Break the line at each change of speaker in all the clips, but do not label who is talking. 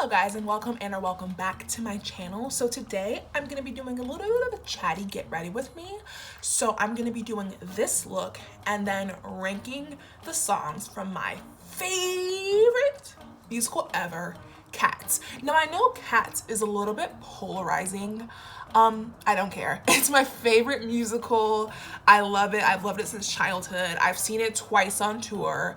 Hello guys, and welcome back to my channel. So today I'm going to be doing a little bit of a chatty get ready with me. So I'm going to be doing this look and then ranking the songs from my favorite musical ever, Cats. Now I know Cats is a little bit polarizing. I don't care. It's my favorite musical. I love it. I've loved it since childhood. I've seen it twice on tour,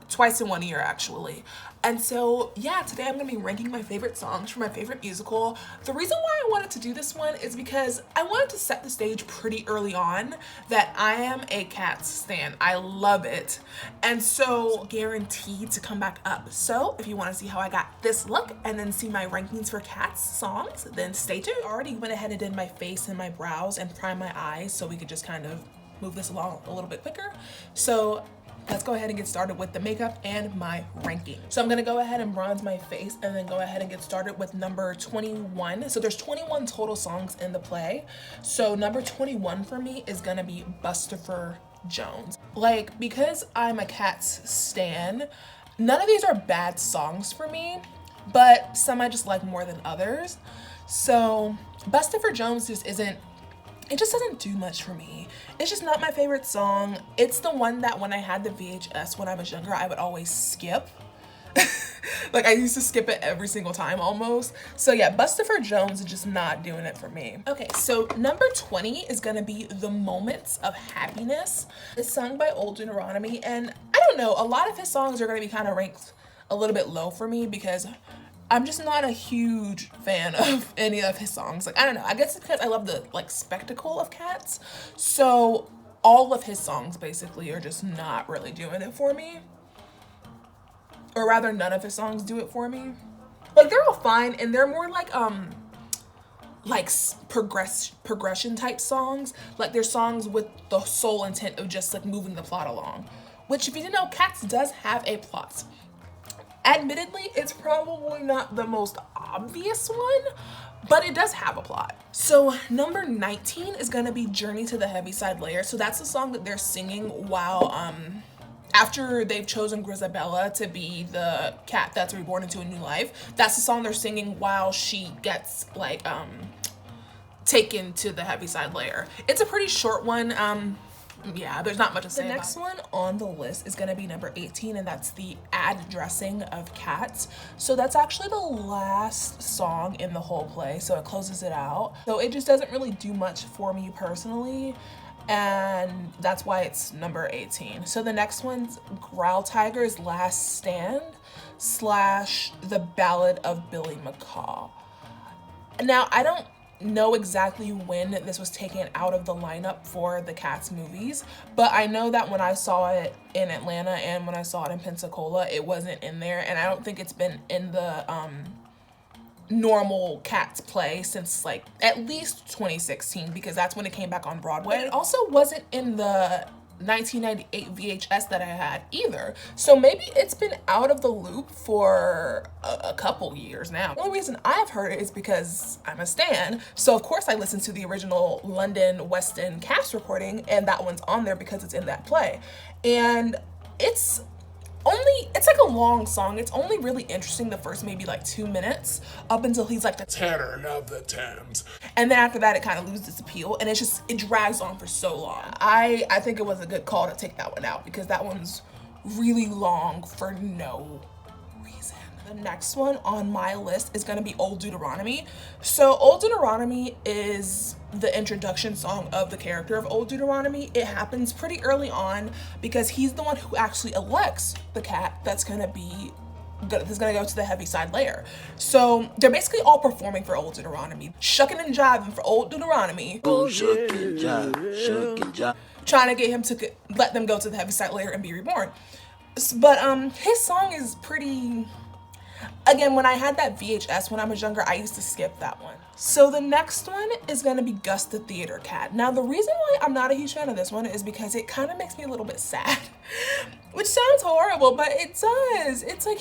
twice in 1 year actually. And so yeah, today I'm gonna be ranking my favorite songs from my favorite musical. The reason why I wanted to do this one is because I wanted to set the stage pretty early on that I am a Cats stan. I love it. And so guaranteed to come back up. So if you wanna see how I got this look and then see my rankings for Cats songs, then stay tuned. I already went ahead and did my face and my brows and primed my eyes so we could just kind of move this along a little bit quicker. So let's go ahead and get started with the makeup and my ranking. So I'm gonna go ahead and bronze my face and then go ahead and get started with number 21. So there's 21 total songs in the play. So number 21 for me is gonna be Bustopher Jones. Like, because I'm a Cats stan, none of these are bad songs for me, but some I just like more than others. So Bustopher Jones just doesn't do much for me. It's just not my favorite song. It's the one that when I had the VHS when I was younger, I would always skip. Like I used to skip it every single time almost. So yeah, Bustopher Jones is just not doing it for me. Okay, so number 20 is gonna be The Moments of Happiness. It's sung by Old Deuteronomy, and I don't know, a lot of his songs are gonna be kind of ranked a little bit low for me because I'm just not a huge fan of any of his songs. Like, I don't know, I guess it's because I love the like spectacle of Cats. So all of his songs basically are just not really doing it for me. Or rather, none of his songs do it for me. Like, they're all fine and they're more like progression type songs. Like, they're songs with the sole intent of just like moving the plot along. Which, if you didn't know, Cats does have a plot. Admittedly, it's probably not the most obvious one, but it does have a plot. So number 19 is gonna be Journey to the Heaviside Layer. So that's the song that they're singing while, after they've chosen Grisabella to be the cat that's reborn into a new life. That's the song they're singing while she gets like, taken to the Heaviside Layer. It's a pretty short one. Yeah, there's not much to say. The next one on the list is gonna be number 18, and that's the ad dressing of Cats. So that's actually the last song in the whole play, so it closes it out. So it just doesn't really do much for me personally, and that's why it's number 18. So the next one's Growl Tiger's Last Stand / The Ballad of Billy McCaw. Now, I don't know exactly when this was taken out of the lineup for the Cats movies, but I know that when I saw it in Atlanta and when I saw it in Pensacola, it wasn't in there, and I don't think it's been in the normal Cats play since like at least 2016, because that's when it came back on Broadway. But it also wasn't in the 1998 VHS that I had either. So maybe it's been out of the loop for a couple years now. The only reason I've heard it is because I'm a stan. So of course I listened to the original London West End cast recording, and that one's on there because it's in that play. And it's like a long song. It's only really interesting the first maybe like 2 minutes up until he's like the Tenor of the Thames. And then after that, it kind of loses its appeal, and it drags on for so long. I think it was a good call to take that one out because that one's really long for no reason. The next one on my list is gonna be Old Deuteronomy. So Old Deuteronomy is the introduction song of the character of Old Deuteronomy. It happens pretty early on because he's the one who actually elects the cat that's gonna go to the Heaviside Layer. So they're basically all performing for Old Deuteronomy, shucking and jiving for Old Deuteronomy. Oh, shuck and jive. Trying to get him to let them go to the Heaviside Layer and be reborn. But his song is pretty. Again, when I had that VHS when I was younger, I used to skip that one. So the next one is gonna be Gus the Theater Cat. Now the reason why I'm not a huge fan of this one is because it kind of makes me a little bit sad, which sounds horrible, but it does. It's like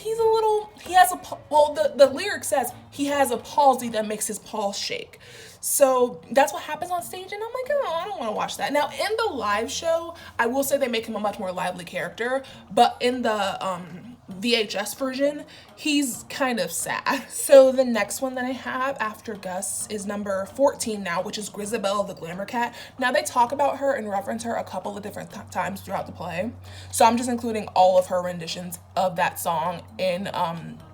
the lyric says he has a palsy that makes his paws shake. So that's what happens on stage, and I'm like, oh, I don't want to watch that. Now in the live show, I will say they make him a much more lively character, but in the VHS version, he's kind of sad. So the next one that I have after Gus is number 14 now, which is Grizabella the Glamour Cat. Now they talk about her and reference her a couple of different times throughout the play, so I'm just including all of her renditions of that song in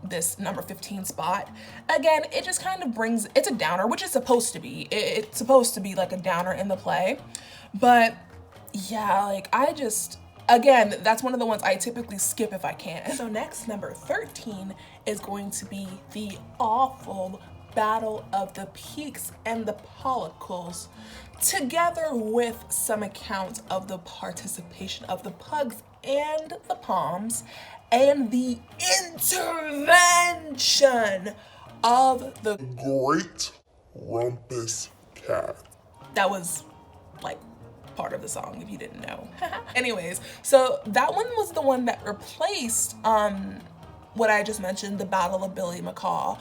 this number 15 spot. Again, it just kind of brings, it's a downer, which it's supposed to be. It's supposed to be like a downer in the play, but yeah, like again, that's one of the ones I typically skip if I can. So next, number 13 is going to be the awful Battle of the Peaks and the Follicles, together with some accounts of the participation of the Pugs and the Poms, and the intervention of the
Great Rumpus Cat.
That was like part of the song if you didn't know. Anyways, so that one was the one that replaced what I just mentioned, the Battle of Billy McCall,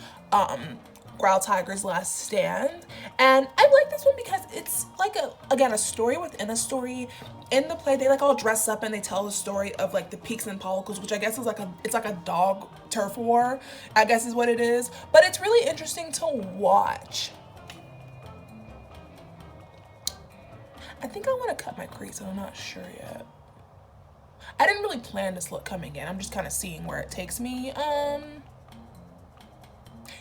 Growl Tiger's Last Stand. And I like this one because it's like a story within a story. In the play, they like all dress up and they tell the story of like the Peaks and Follicles, which I guess is like it's like a dog turf war, I guess is what it is. But it's really interesting to watch. I think I want to cut my crease, and I'm not sure yet. I didn't really plan this look coming in. I'm just kind of seeing where it takes me.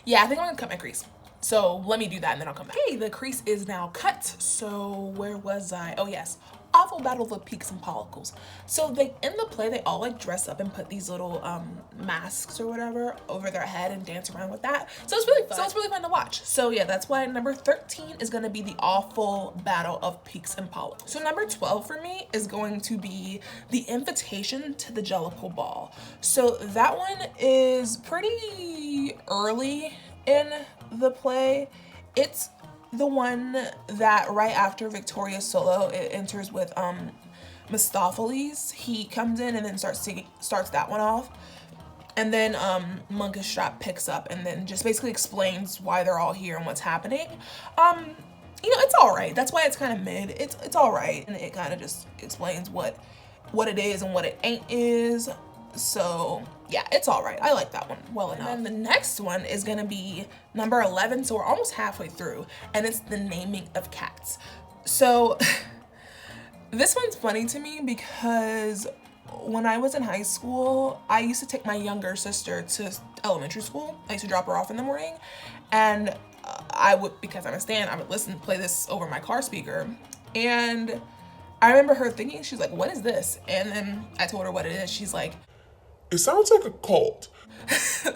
Yeah, I think I'm gonna cut my crease. So let me do that and then I'll come back. Okay, the crease is now cut. So where was I? Oh yes, awful Battle of the Peaks and Follicles. So in the play, they all like dress up and put these little masks or whatever over their head and dance around with that. So it's really fun. So it's really fun to watch. So yeah, that's why number 13 is gonna be the awful Battle of Peaks and Follicles. So number 12 for me is going to be the Invitation to the Jellicle Ball. So that one is pretty early in the play. It's the one that right after Victoria's solo, it enters with Mistopheles. He comes in and then starts that one off, and then Monkish Strap picks up and then just basically explains why they're all here and what's happening. You know, it's all right. That's why it's kind of mid. It's all right, and it kind of just explains what it is and what it ain't is. So yeah, it's all right. I like that one well enough. And then the next one is gonna be number 11. So we're almost halfway through, and it's the Naming of Cats. So this one's funny to me because when I was in high school, I used to take my younger sister to elementary school. I used to drop her off in the morning, and I would, because I'm a stan, I would play this over my car speaker. And I remember her thinking, she's like, what is this? And then I told her what it is. She's like,
it sounds like a cult.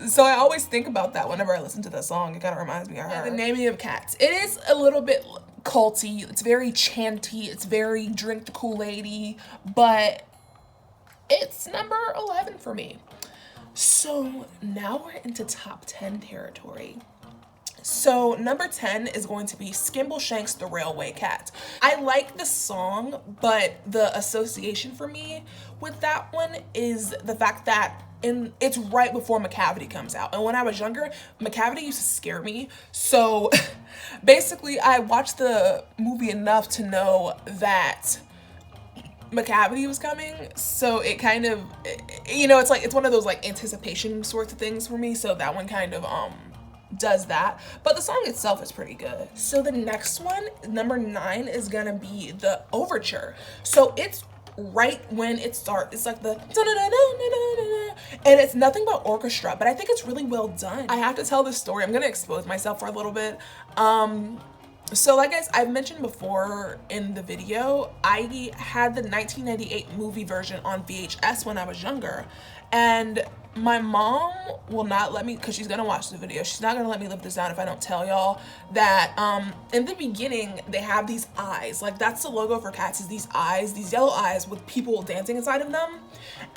So I always think about that whenever I listen to that song. It kind of reminds me of her. The Naming of Cats. It is a little bit culty. It's very chanty. It's very drink the Kool-Aid-y, but it's number 11 for me. So now we're into top 10 territory. So number 10 is going to be Skimbleshanks the Railway Cat. I like the song, but the association for me with that one is the fact that it's right before Macavity comes out. And when I was younger, Macavity used to scare me. So basically I watched the movie enough to know that Macavity was coming. So it kind of, you know, it's one of those like anticipation sorts of things for me. So that one kind of does that, but the song itself is pretty good. So the next one, number 9, is gonna be the Overture. So it's right when it starts. It's like the and it's nothing but orchestra, but I think it's really well done. I have to tell this story. I'm gonna expose myself for a little bit. So like I've mentioned before in the video, I had the 1998 movie version on VHS when I was younger, and my mom will not let me, because she's gonna watch the video, she's not gonna let me live this down if I don't tell y'all that in the beginning they have these eyes, like that's the logo for Cats, is these eyes, these yellow eyes with people dancing inside of them.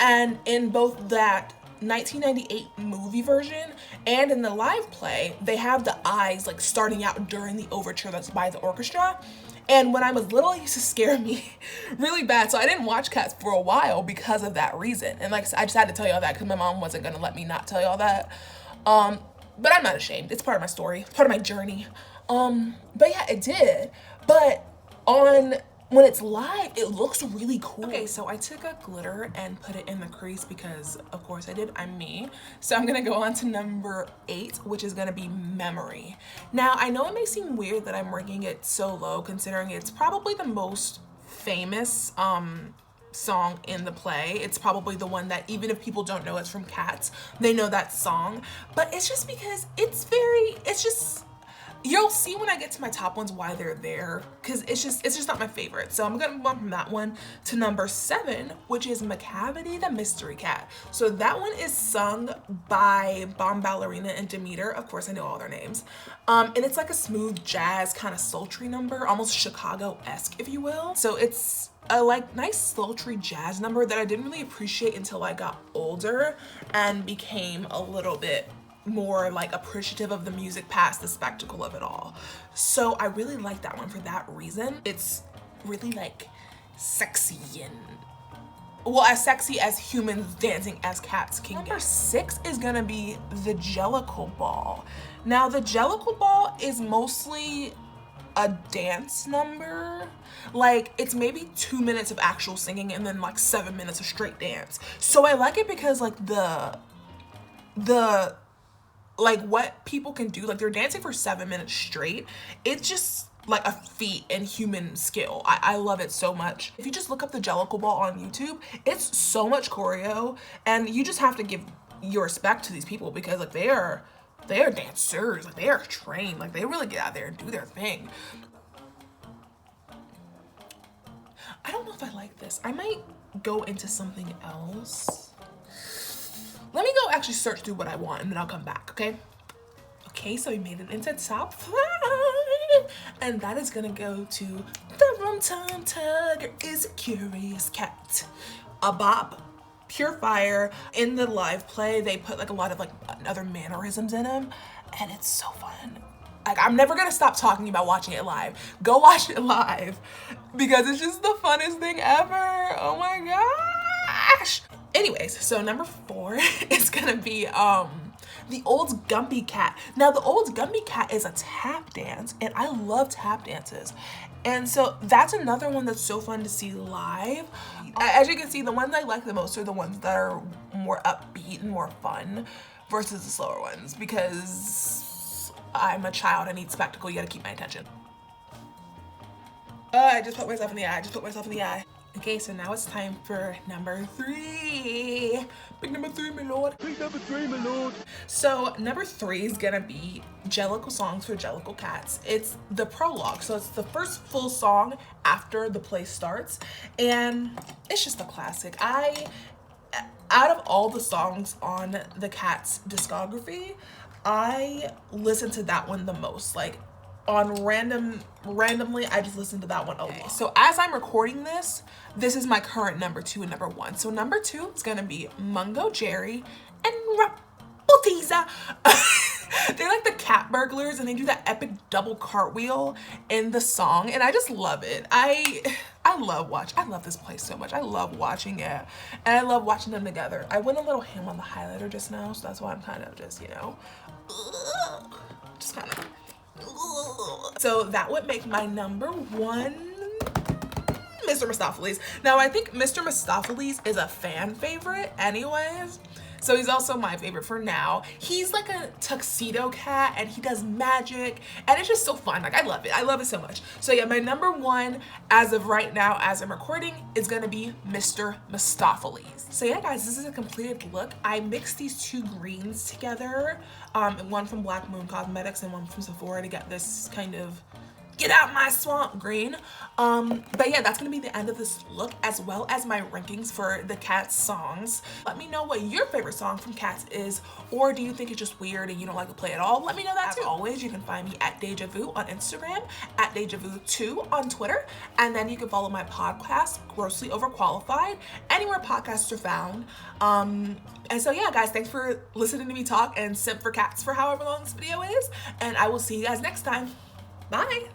And in both that 1998 movie version and in the live play, they have the eyes like starting out during the overture that's by the orchestra. And when I was little, it used to scare me really bad. So I didn't watch Cats for a while because of that reason. And like I said, I just had to tell y'all that because my mom wasn't gonna let me not tell y'all that. But I'm not ashamed. It's part of my story, part of my journey. But yeah, it did. But on when it's live, it looks really cool. Okay, so I took a glitter and put it in the crease because of course I did, I'm me. So I'm gonna go on to number 8, which is gonna be Memory. Now, I know it may seem weird that I'm ranking it so low considering it's probably the most famous song in the play. It's probably the one that even if people don't know it's from Cats, they know that song. But it's just because it's just, you'll see when I get to my top ones why they're there, because it's just not my favorite. So I'm gonna bump from that one to number 7, which is Macavity the Mystery Cat. So that one is sung by Bomb Ballerina and Demeter. Of course, I know all their names. And it's like a smooth jazz kind of sultry number, almost Chicago-esque, if you will. So it's a like nice sultry jazz number that I didn't really appreciate until I got older and became a little bit more like appreciative of the music past the spectacle of it all. So I really like that one for that reason. It's really like sexy and, well, as sexy as humans dancing as cats can get. Number 6 is gonna be the Jellicle Ball. Now the Jellicle Ball is mostly a dance number. Like it's maybe 2 minutes of actual singing and then like 7 minutes of straight dance. So I like it because like the like what people can do, like they're dancing for 7 minutes straight. It's just like a feat in human skill. I love it so much. If you just look up the Jellicle Ball on YouTube, it's so much choreo and you just have to give your respect to these people because like they are dancers, like they are trained, like they really get out there and do their thing. I don't know if I like this. I might go into something else. Let me go actually search through what I want and then I'll come back, okay? Okay, so we made it into top 5. And that is gonna go to The Rum-Tum Tugger is a Curious Cat. A bop, pure fire. In the live play, they put like a lot of like other mannerisms in them and it's so fun. Like I'm never gonna stop talking about watching it live. Go watch it live because it's just the funnest thing ever. Oh my gosh. Anyways, so number 4 is gonna be the Old Gumpy Cat. Now the Old Gumpy Cat is a tap dance and I love tap dances. And so that's another one that's so fun to see live. As you can see, the ones I like the most are the ones that are more upbeat and more fun versus the slower ones because I'm a child, I need spectacle, you gotta keep my attention. I just put myself in the eye, Okay, so now it's time for number 3. Big number 3, my lord. Big number 3, my lord. So number 3 is gonna be Jellicle Songs for Jellicle Cats. It's the prologue, so it's the first full song after the play starts, and it's just a classic. Out of all the songs on the Cats discography, I listen to that one the most. Like on randomly, I just listen to that one a lot. So as I'm recording this is my current number 2 and number 1. So number 2 is gonna be Mungo Jerry and Rapaltiza. They're like the cat burglars and they do that epic double cartwheel in the song and I just love it. I love this place so much. I love watching it and I love watching them together. I went a little ham on the highlighter just now, so that's why I'm kind of just, you know, just kind of. So that would make my number 1 Mr. Mistopheles. Now I think Mr. Mistopheles is a fan favorite anyways, so he's also my favorite for now. He's like a tuxedo cat and he does magic and it's just so fun. Like I love it so much. So yeah, my number 1 as of right now as I'm recording is gonna be Mr. Mistopheles. So yeah guys, this is a completed look. I mixed these 2 greens together, one from Black Moon Cosmetics and one from Sephora to get this kind of get out my swamp green. But yeah, that's gonna be the end of this look as well as my rankings for the Cats songs. Let me know what your favorite song from Cats is, or do you think it's just weird and you don't like to play at all? Let me know that too. As always, you can find me at Deja Vu on Instagram, at Deja Vu 2 on Twitter, and then you can follow my podcast, Grossly Overqualified, anywhere podcasts are found. And so yeah guys, thanks for listening to me talk and simp for cats for however long this video is, and I will see you guys next time. Bye.